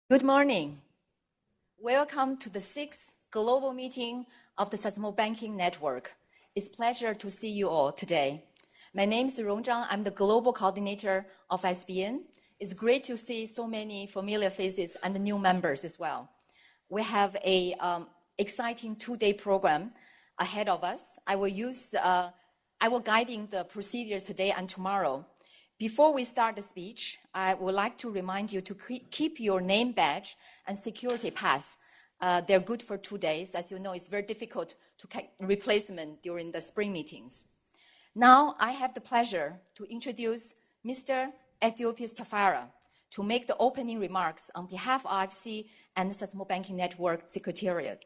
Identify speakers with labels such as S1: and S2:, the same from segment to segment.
S1: Good morning. Welcome to the 6th global meeting of the Sustainable Banking Network. It's a pleasure to see you all today. My name is Rong Zhang. I'm the global coordinator of SBN. It's great to see so many familiar faces and new members as well. We have an exciting two-day program ahead of us. I will guiding the procedures today and tomorrow. Before we start the speech, I would like to remind you to keep your name badge and security pass. They're good for 2 days. As you know, it's very difficult to get replacement during the spring meetings. Now, I have the pleasure to introduce Mr. Ethiopius Tafara to make the opening remarks on behalf of IFC and the Sustainable Banking Network Secretariat.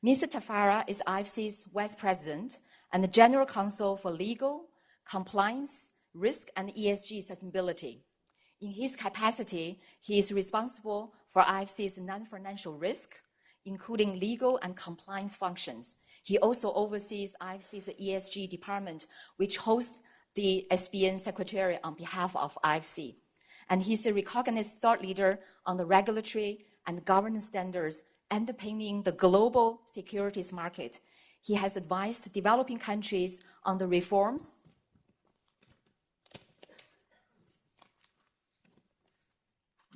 S1: Mr. Tafara is IFC's Vice President and the General Counsel for Legal, Compliance, Risk and ESG sustainability. In his capacity, he is responsible for IFC's non-financial risk, including legal and compliance functions. He also oversees IFC's ESG department, which hosts the SBN Secretariat on behalf of IFC. And he's a recognized thought leader on the regulatory and governance standards underpinning the global securities market. He has advised developing countries on the reforms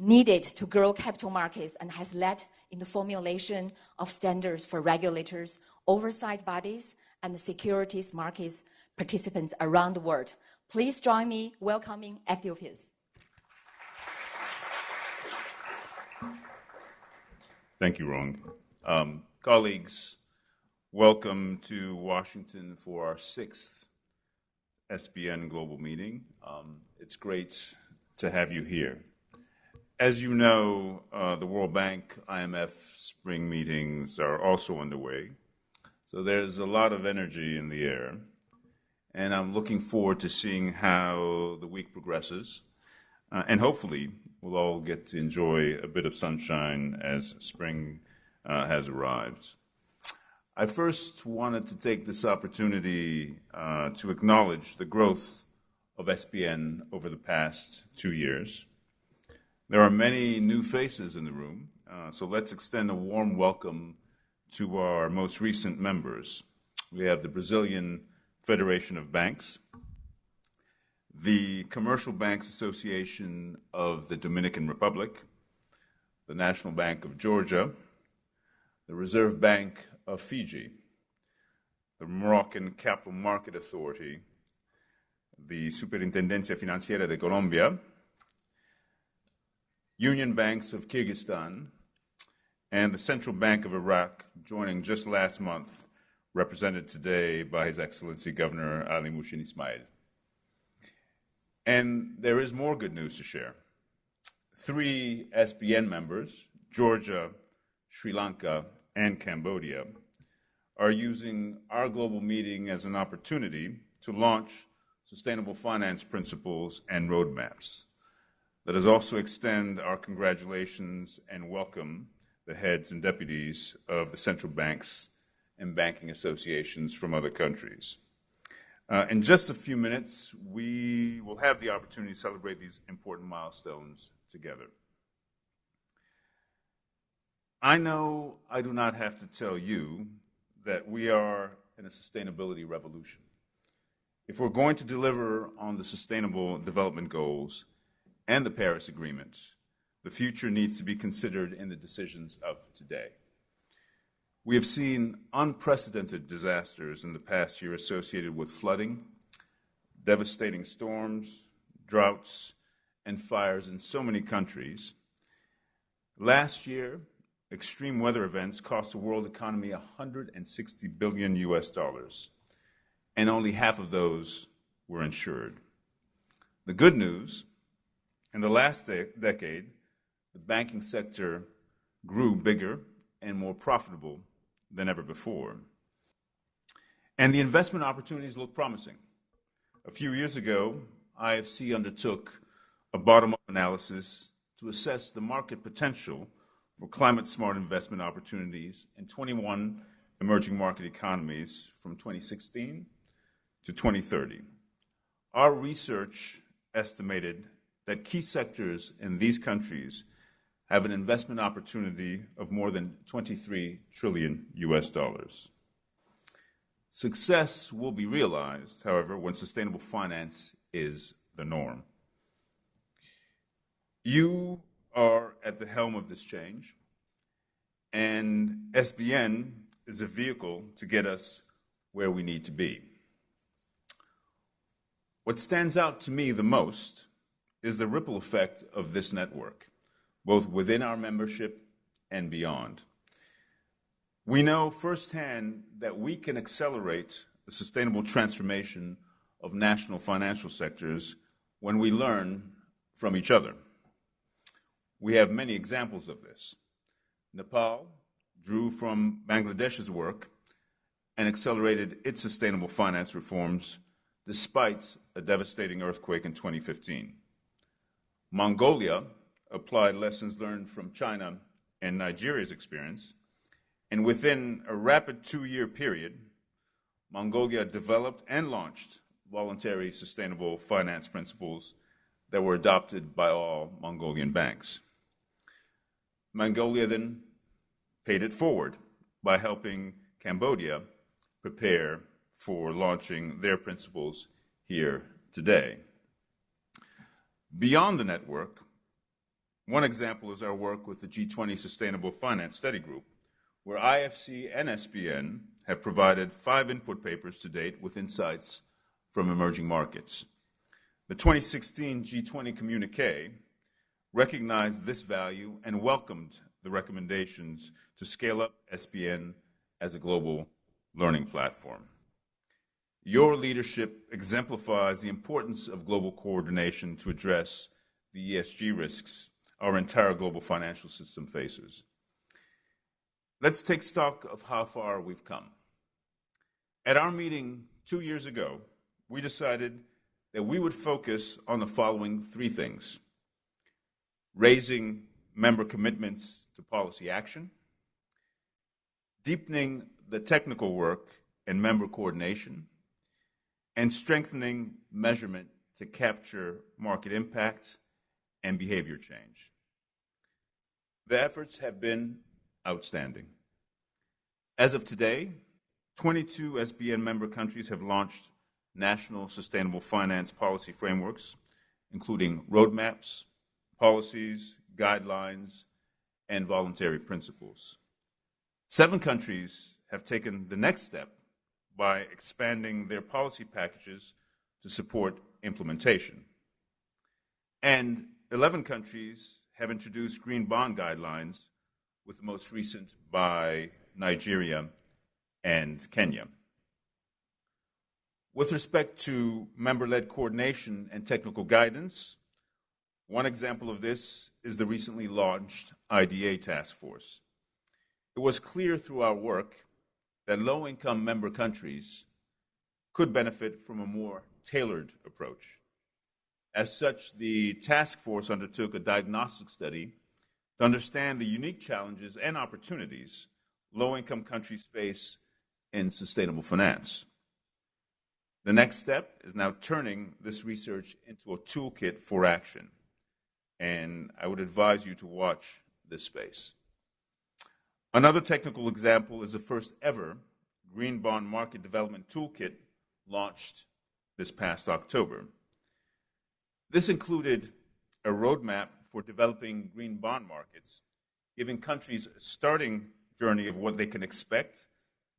S1: needed to grow capital markets and has led in the formulation of standards for regulators, oversight bodies, and the securities markets participants around the world. Please join me welcoming Ethiopius.
S2: Thank you, Rong. Colleagues, welcome to Washington for our 6th SBN Global Meeting. It's great to have you here. As you know, the World Bank, IMF spring meetings are also underway. So there's a lot of energy in the air. And I'm looking forward to seeing how the week progresses. And hopefully, we'll all get to enjoy a bit of sunshine as spring has arrived. I first wanted to take this opportunity to acknowledge the growth of SBN over the past 2 years. There are many new faces in the room, so let's extend a warm welcome to our most recent members. We have the Brazilian Federation of Banks, the Commercial Banks Association of the Dominican Republic, the National Bank of Georgia, the Reserve Bank of Fiji, the Moroccan Capital Market Authority, the Superintendencia Financiera de Colombia, Union Banks of Kyrgyzstan, and the Central Bank of Iraq, joining just last month, represented today by His Excellency Governor Ali Mushin Ismail. And there is more good news to share. 3 SBN members, Georgia, Sri Lanka, and Cambodia, are using our global meeting as an opportunity to launch sustainable finance principles and roadmaps. Let us also extend our congratulations and welcome the heads and deputies of the central banks and banking associations from other countries. In just a few minutes, we will have the opportunity to celebrate these important milestones together. I know I do not have to tell you that we are in a sustainability revolution. If we're going to deliver on the Sustainable Development Goals and the Paris Agreement, the future needs to be considered in the decisions of today. We have seen unprecedented disasters in the past year associated with flooding, devastating storms, droughts, and fires in so many countries. Last year, extreme weather events cost the world economy $160 billion, and only half of those were insured. The good news, in the last decade, the banking sector grew bigger and more profitable than ever before. And the investment opportunities look promising. A few years ago, IFC undertook a bottom-up analysis to assess the market potential for climate-smart investment opportunities in 21 emerging market economies from 2016 to 2030. Our research estimated that key sectors in these countries have an investment opportunity of more than $23 trillion US. Success will be realized, however, when sustainable finance is the norm. You are at the helm of this change, and SBN is a vehicle to get us where we need to be. What stands out to me the most is the ripple effect of this network, both within our membership and beyond. We know firsthand that we can accelerate the sustainable transformation of national financial sectors when we learn from each other. We have many examples of this. Nepal drew from Bangladesh's work and accelerated its sustainable finance reforms despite a devastating earthquake in 2015. Mongolia applied lessons learned from China and Nigeria's experience, and within a rapid 2-year period, Mongolia developed and launched voluntary sustainable finance principles that were adopted by all Mongolian banks. Mongolia then paid it forward by helping Cambodia prepare for launching their principles here today. Beyond the network, one example is our work with the G20 Sustainable Finance Study Group, where IFC and SBN have provided 5 input papers to date with insights from emerging markets. The 2016 G20 communique recognized this value and welcomed the recommendations to scale up SBN as a global learning platform. Your leadership exemplifies the importance of global coordination to address the ESG risks our entire global financial system faces. Let's take stock of how far we've come. At our meeting 2 years ago, we decided that we would focus on the following 3 things: raising member commitments to policy action, deepening the technical work and member coordination, and strengthening measurement to capture market impact and behavior change. The efforts have been outstanding. As of today, 22 SBN member countries have launched national sustainable finance policy frameworks, including roadmaps, policies, guidelines, and voluntary principles. 7 countries have taken the next step by expanding their policy packages to support implementation. And 11 countries have introduced green bond guidelines, with the most recent by Nigeria and Kenya. With respect to member-led coordination and technical guidance, one example of this is the recently launched IDA task force. It was clear through our work that low-income member countries could benefit from a more tailored approach. As such, the task force undertook a diagnostic study to understand the unique challenges and opportunities low-income countries face in sustainable finance. The next step is now turning this research into a toolkit for action, and I would advise you to watch this space. Another technical example is the first ever Green Bond Market Development Toolkit launched this past October. This included a roadmap for developing green bond markets, giving countries a starting journey of what they can expect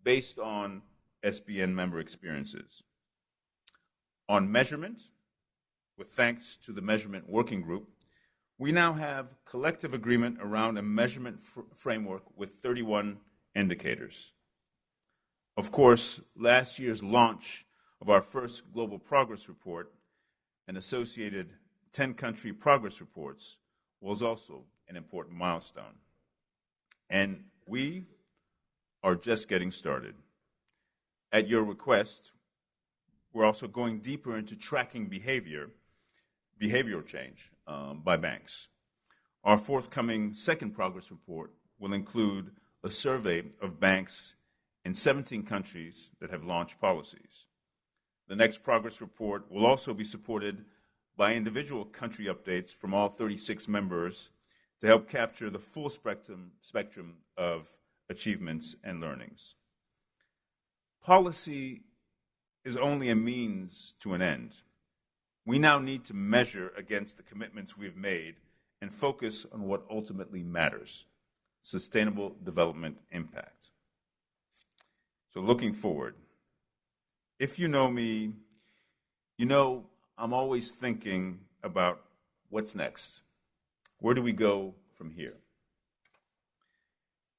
S2: based on SBN member experiences. On measurement, with thanks to the Measurement Working Group, we now have collective agreement around a measurement framework with 31 indicators. Of course, last year's launch of our first Global Progress Report and associated 10-country progress reports was also an important milestone. And we are just getting started. At your request, we're also going deeper into tracking behavioral change by banks. Our forthcoming second progress report will include a survey of banks in 17 countries that have launched policies. The next progress report will also be supported by individual country updates from all 36 members to help capture the full spectrum of achievements and learnings. Policy is only a means to an end. We now need to measure against the commitments we've made and focus on what ultimately matters: sustainable development impact. So looking forward, if you know me, you know I'm always thinking about what's next. Where do we go from here?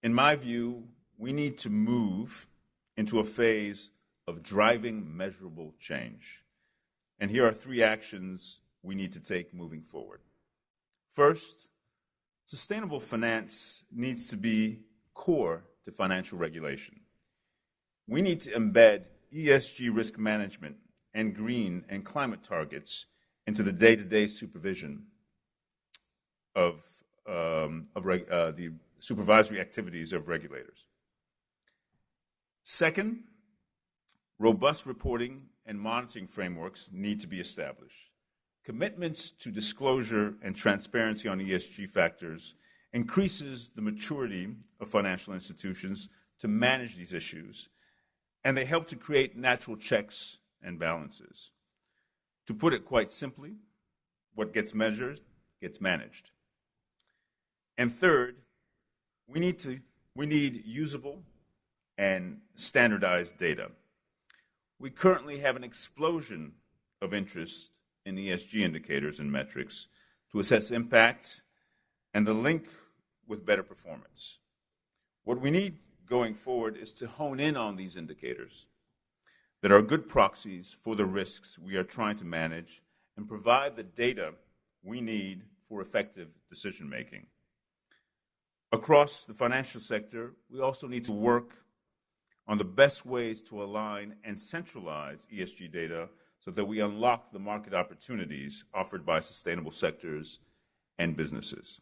S2: In my view, we need to move into a phase of driving measurable change. And here are 3 actions we need to take moving forward. First, sustainable finance needs to be core to financial regulation. We need to embed ESG risk management and green and climate targets into the day-to-day supervision of the supervisory activities of regulators. Second, robust reporting and monitoring frameworks need to be established. Commitments to disclosure and transparency on ESG factors increases the maturity of financial institutions to manage these issues, and they help to create natural checks and balances. To put it quite simply, what gets measured gets managed. And third, we need usable and standardized data. We currently have an explosion of interest in ESG indicators and metrics to assess impact and the link with better performance. What we need going forward is to hone in on these indicators that are good proxies for the risks we are trying to manage and provide the data we need for effective decision-making. Across the financial sector, we also need to work on the best ways to align and centralize ESG data so that we unlock the market opportunities offered by sustainable sectors and businesses.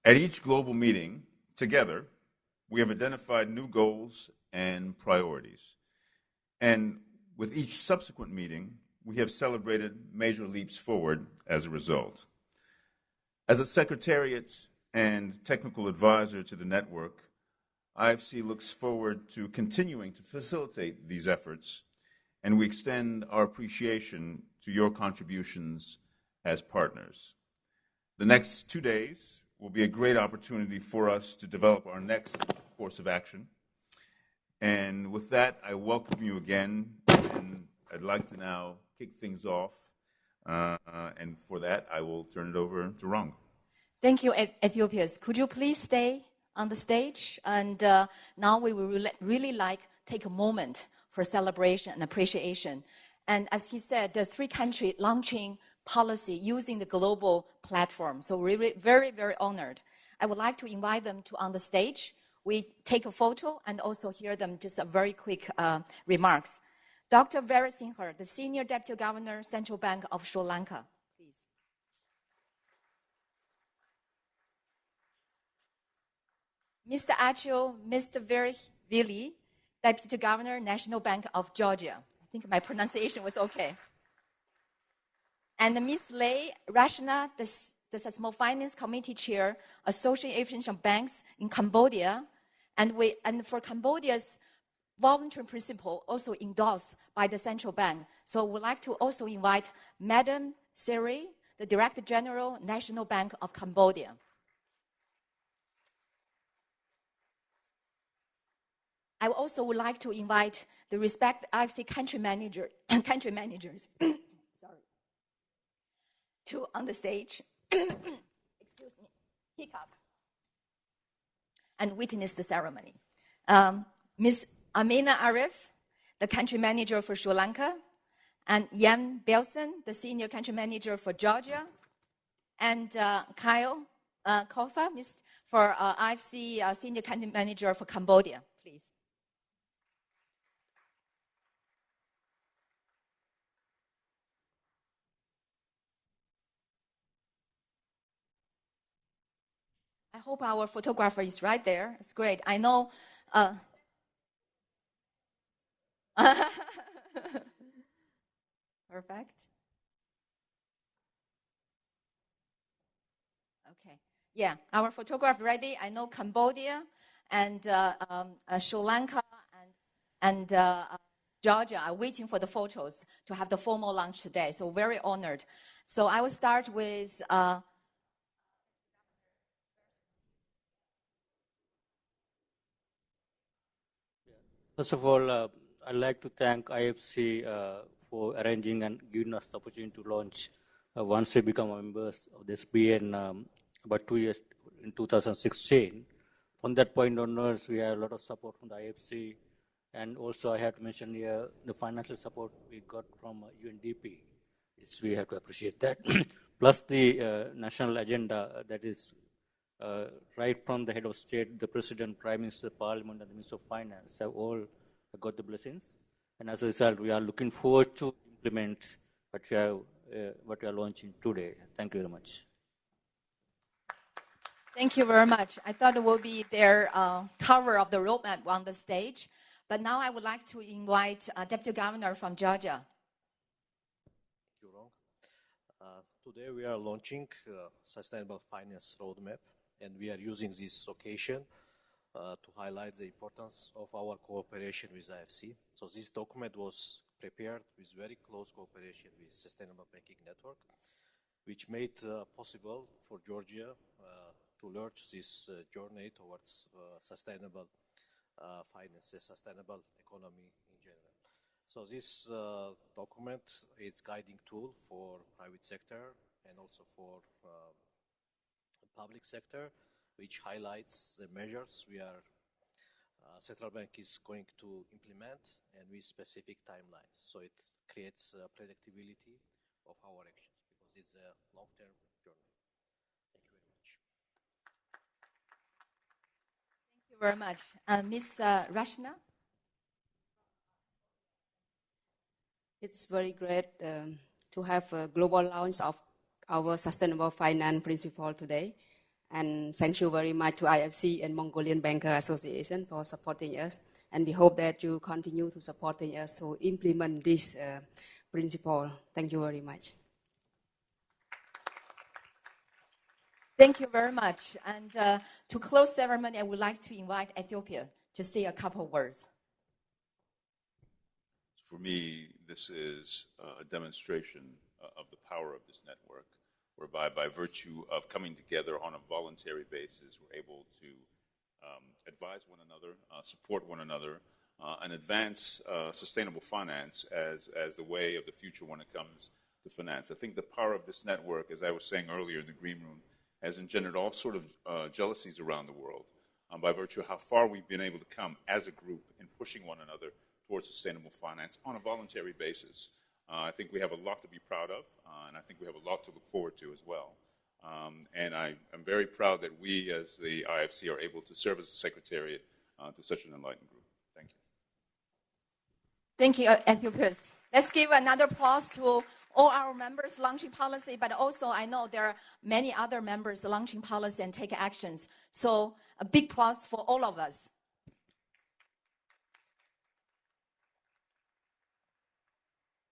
S2: At each global meeting, together, we have identified new goals and priorities. And with each subsequent meeting, we have celebrated major leaps forward as a result. As a secretariat and technical advisor to the network, IFC looks forward to continuing to facilitate these efforts, and we extend our appreciation to your contributions as partners. The next 2 days will be a great opportunity for us to develop our next course of action. And with that, I welcome you again, and I'd like to now kick things off. And for that, I will turn it over to Rong.
S1: Thank you, Ethiopians. Could you please stay on the stage? And now we will really take a moment for celebration and appreciation. And as he said, the 3 countries launching policy using the global platform. So we're very, very honored. I would like to invite them to on the stage. We take a photo and also hear them just a very quick remarks. Dr. Veerasimha, the Senior Deputy Governor, Central Bank of Sri Lanka. Mr. Achil, Mr. Verivili, Deputy Governor, National Bank of Georgia. I think my pronunciation was okay. And Ms. Lei Rachna, the Small Finance Committee Chair, Association of Banks in Cambodia. And for Cambodia's voluntary principle also endorsed by the central bank. So we'd like to also invite Madam Seri, the Director General, National Bank of Cambodia. I also would like to invite the respected IFC country managers to on the stage, excuse me, hiccup, and witness the ceremony. Ms. Amina Arif, the country manager for Sri Lanka, and Jan Belson, the senior country manager for Georgia, and Kyle Kofa, for IFC senior country manager for Cambodia, please. I hope our photographer is right there. It's great. I know. Perfect. Okay. Yeah, our photograph ready. I know Cambodia and Sri Lanka and Georgia are waiting for the photos to have the formal launch today. So very honored. So I will start with
S3: First of all, I'd like to thank IFC for arranging and giving us the opportunity to launch once we become members of the SBN about 2 years in 2016. From that point onwards, we have a lot of support from the IFC, and also I have to mention here the financial support we got from UNDP. We have to appreciate that. Plus the national agenda that is right from the head of state, the president, prime minister, parliament, and the minister of finance have all got the blessings. And as a result, we are looking forward to implement what we are launching today. Thank you very much.
S1: Thank you very much. I thought it will be their cover of the roadmap on the stage. But now I would like to invite Deputy Governor from Georgia.
S4: Thank you, Rong. Today we are launching Sustainable Finance Roadmap, and we are using this occasion to highlight the importance of our cooperation with IFC. So this document was prepared with very close cooperation with Sustainable Banking Network, which made possible for Georgia to launch this journey towards sustainable finance, a sustainable economy in general. So this document is guiding tool for private sector and also for public sector, which highlights the measures central bank is going to implement and with specific timelines. So it creates predictability of our actions because it's a long-term journey. Thank you very much.
S1: Thank you very much. Ms. Rashna?
S5: It's very great to have a global launch of our Sustainable Finance Principle today. And thank you very much to IFC and Mongolian Banker Association for supporting us. And we hope that you continue to supporting us to implement this principle. Thank you very much.
S1: Thank you very much. And to close ceremony, I would like to invite Ethiopia to say a couple words.
S2: For me, this is a demonstration of the power of this network, whereby by virtue of coming together on a voluntary basis, we're able to advise one another, support one another, and advance sustainable finance as the way of the future when it comes to finance. I think the power of this network, as I was saying earlier in the green room, has engendered all sort of jealousies around the world by virtue of how far we've been able to come as a group in pushing one another towards sustainable finance on a voluntary basis. I think we have a lot to be proud of, and I think we have a lot to look forward to as well. And I'm very proud that we, as the IFC, are able to serve as a secretariat to such an enlightened group. Thank you.
S1: Thank you, Ethiopians. Let's give another applause to all our members launching policy, but also I know there are many other members launching policy and take actions. So a big applause for all of us.